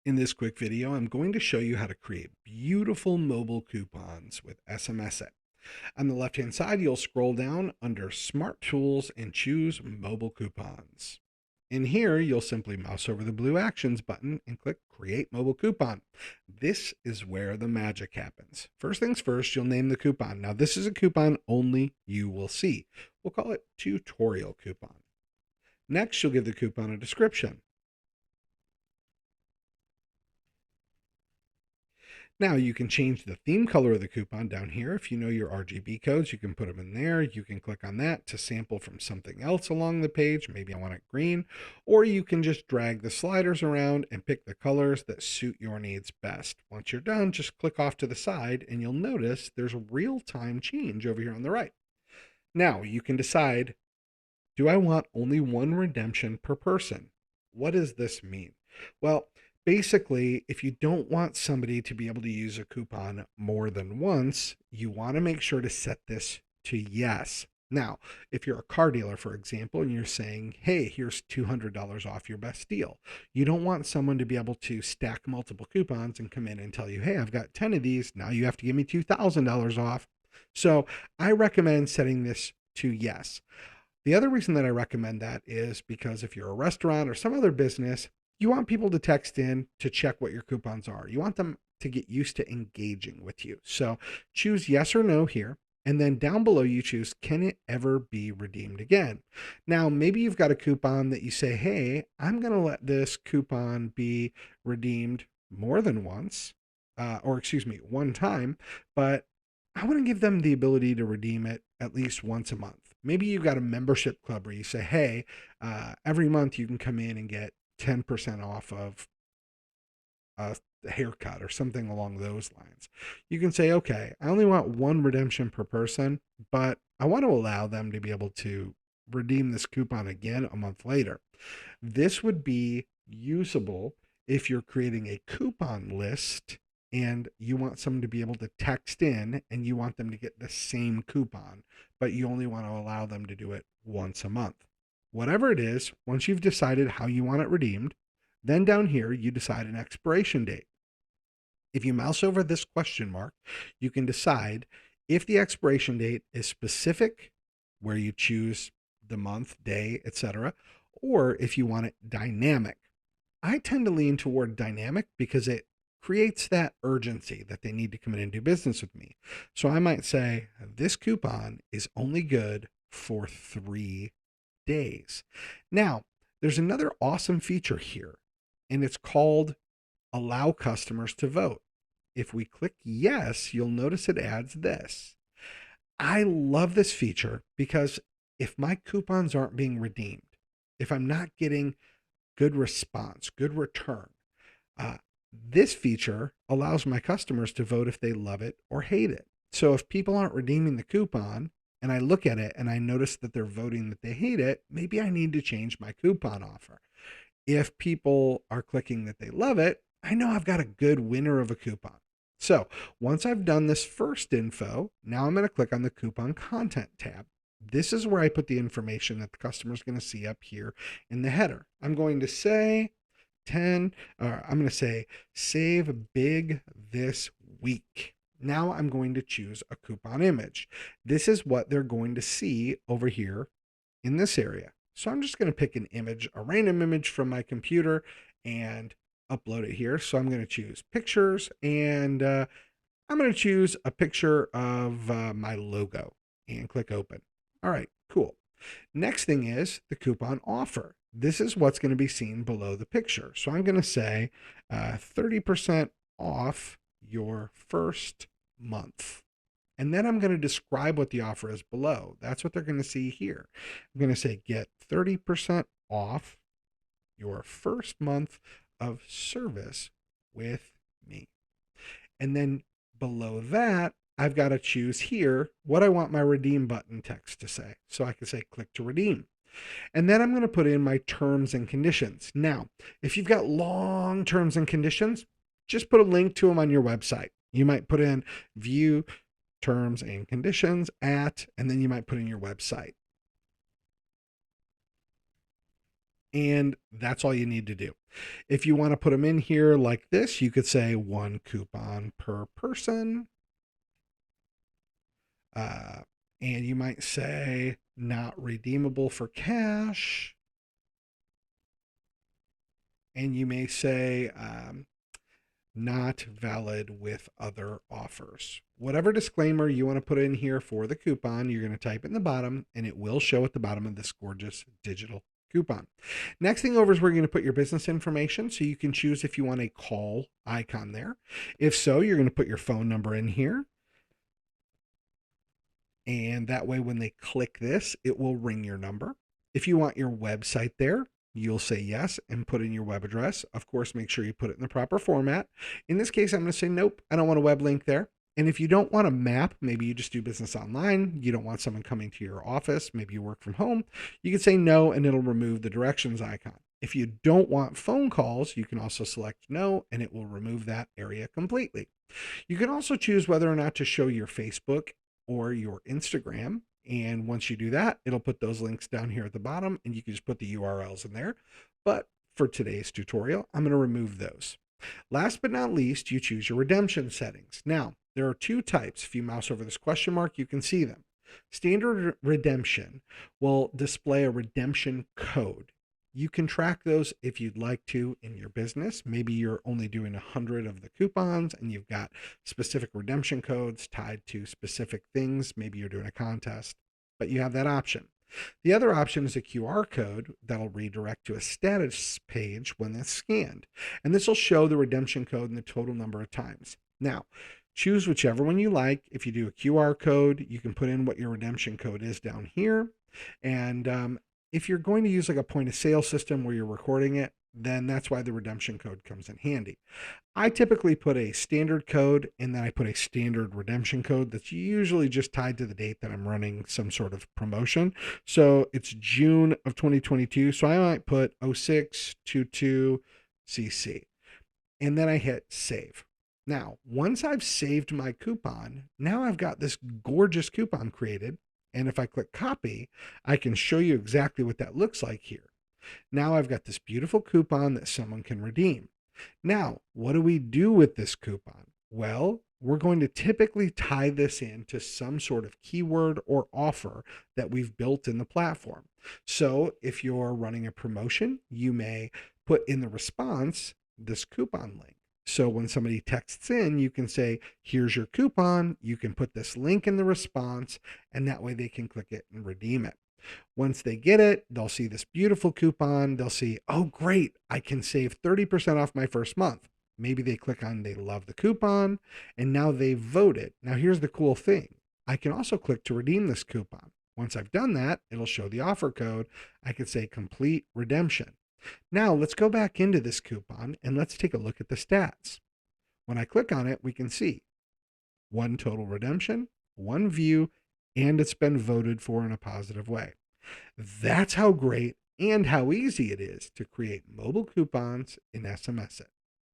In this quick video, I'm going to show you how to create beautiful mobile coupons with SMS-iT. On the left-hand side, you'll scroll down under Smart Tools and choose Mobile Coupons. In here, you'll simply mouse over the blue Actions button and click Create Mobile Coupon. This is where the magic happens. First things first, you'll name the coupon. Now, this is a coupon only you will see. We'll call it Tutorial Coupon. Next, you'll give the coupon a description. Now you can change the theme color of the coupon down here. If you know your RGB codes, you can put them in there. You can click on that to sample from something else along the page. Maybe I want it green, or you can just drag the sliders around and pick the colors that suit your needs best. Once you're done, just click off to the side and you'll notice there's a real-time change over here on the right. Now you can decide, do I want only one redemption per person? What does this mean? Well, basically, if you don't want somebody to be able to use a coupon more than once, you want to make sure to set this to yes. Now, if you're a car dealer, for example, and you're saying, hey, here's $200 off your best deal, you don't want someone to be able to stack multiple coupons and come in and tell you, hey, I've got 10 of these. Now you have to give me $2,000 off. So I recommend setting this to yes. The other reason that I recommend that is because if you're a restaurant or some other business, you want people to text in to check what your coupons are. You want them to get used to engaging with you. So choose yes or no here. And then down below you choose, can it ever be redeemed again? Now, maybe you've got a coupon that you say, hey, I'm going to let this coupon be redeemed more than once, one time, but I want to give them the ability to redeem it at least once a month. Maybe you've got a membership club where you say, hey, every month you can come in and get 10% off of a haircut or something along those lines. You can say, okay, I only want one redemption per person, but I want to allow them to be able to redeem this coupon again a month later. This would be usable if you're creating a coupon list and you want someone to be able to text in and you want them to get the same coupon, but you only want to allow them to do it once a month. Whatever it is, once you've decided how you want it redeemed, then down here you decide an expiration date. If you mouse over this question mark, you can decide if the expiration date is specific, where you choose the month, day, etc., or if you want it dynamic. I tend to lean toward dynamic because it creates that urgency that they need to come in and do business with me. So I might say this coupon is only good for 3 days. Now, there's another awesome feature here, and it's called allow customers to vote. If we click yes, you'll notice it adds this. I love this feature because if my coupons aren't being redeemed, if I'm not getting good response, good return, this feature allows my customers to vote if they love it or hate it. So if people aren't redeeming the coupon and I look at it and I notice that they're voting that they hate it, maybe I need to change my coupon offer. If people are clicking that they love it, I know I've got a good winner of a coupon. So once I've done this first info, now I'm going to click on the coupon content tab. This is where I put the information that the customer is going to see up here in the header. I'm going to say 10, or I'm going to say save big this week. Now I'm going to choose a coupon image. This is what they're going to see over here in this area. So I'm just going to pick an image, a random image from my computer, and upload it here. So I'm going to choose pictures, and I'm going to choose a picture of my logo and click open. All right, cool. Next thing is the coupon offer. This is what's going to be seen below the picture. So I'm going to say 30% off your first month. And then I'm going to describe what the offer is below. That's what they're going to see here. I'm going to say get 30% off your first month of service with me. And then below that, I've got to choose here what I want my redeem button text to say. So I can say click to redeem. And then I'm going to put in my terms and conditions. Now, if you've got long terms and conditions, just put a link to them on your website. You might put in view terms and conditions at, and then you might put in your website. And that's all you need to do. If you want to put them in here like this, you could say 1 coupon per person. And you might say not redeemable for cash. And you may say not valid with other offers. Whatever disclaimer you want to put in here for the coupon, you're going to type in the bottom, and it will show at the bottom of this gorgeous digital coupon. Next thing over is we're going to put your business information, so you can choose if you want a call icon there. If so, you're going to put your phone number in here. And that way, when they click this, it will ring your number. If you want your website there, you'll say yes and put in your web address. Of course, make sure you put it in the proper format. In this case, I'm going to say, nope, I don't want a web link there. And if you don't want a map, maybe you just do business online, you don't want someone coming to your office, maybe you work from home, you can say no and it'll remove the directions icon. If you don't want phone calls, you can also select no and it will remove that area completely. You can also choose whether or not to show your Facebook or your Instagram. And once you do that, it'll put those links down here at the bottom and you can just put the URLs in there. But for today's tutorial, I'm going to remove those. Last but not least, you choose your redemption settings. Now, there are two types. If you mouse over this question mark, you can see them. Standard redemption will display a redemption code. You can track those if you'd like to in your business. Maybe you're only doing 100 of the coupons and you've got specific redemption codes tied to specific things. Maybe you're doing a contest, but you have that option. The other option is a QR code that'll redirect to a status page when it's scanned. And this will show the redemption code and the total number of times. Now, choose whichever one you like. If you do a QR code, you can put in what your redemption code is down here. And if you're going to use like a point of sale system where you're recording it, then that's why the redemption code comes in handy. I typically put a standard code and then I put a standard redemption code that's usually just tied to the date that I'm running some sort of promotion. So it's June of 2022. So I might put 0622CC and then I hit save. Now, once I've saved my coupon, now I've got this gorgeous coupon created. And if I click copy, I can show you exactly what that looks like here. Now I've got this beautiful coupon that someone can redeem. Now, what do we do with this coupon? Well, we're going to typically tie this into some sort of keyword or offer that we've built in the platform. So if you're running a promotion, you may put in the response this coupon link. So when somebody texts in, you can say, here's your coupon. You can put this link in the response, and that way they can click it and redeem it. Once they get it, they'll see this beautiful coupon. They'll see, oh, great, I can save 30% off my first month. Maybe they click on, they love the coupon, and now they've voted. Now, here's the cool thing. I can also click to redeem this coupon. Once I've done that, it'll show the offer code. I can say complete redemption. Now let's go back into this coupon and let's take a look at the stats. When I click on it, we can see 1 total redemption, 1 view, and it's been voted for in a positive way. That's how great and how easy it is to create mobile coupons in SMS-iT.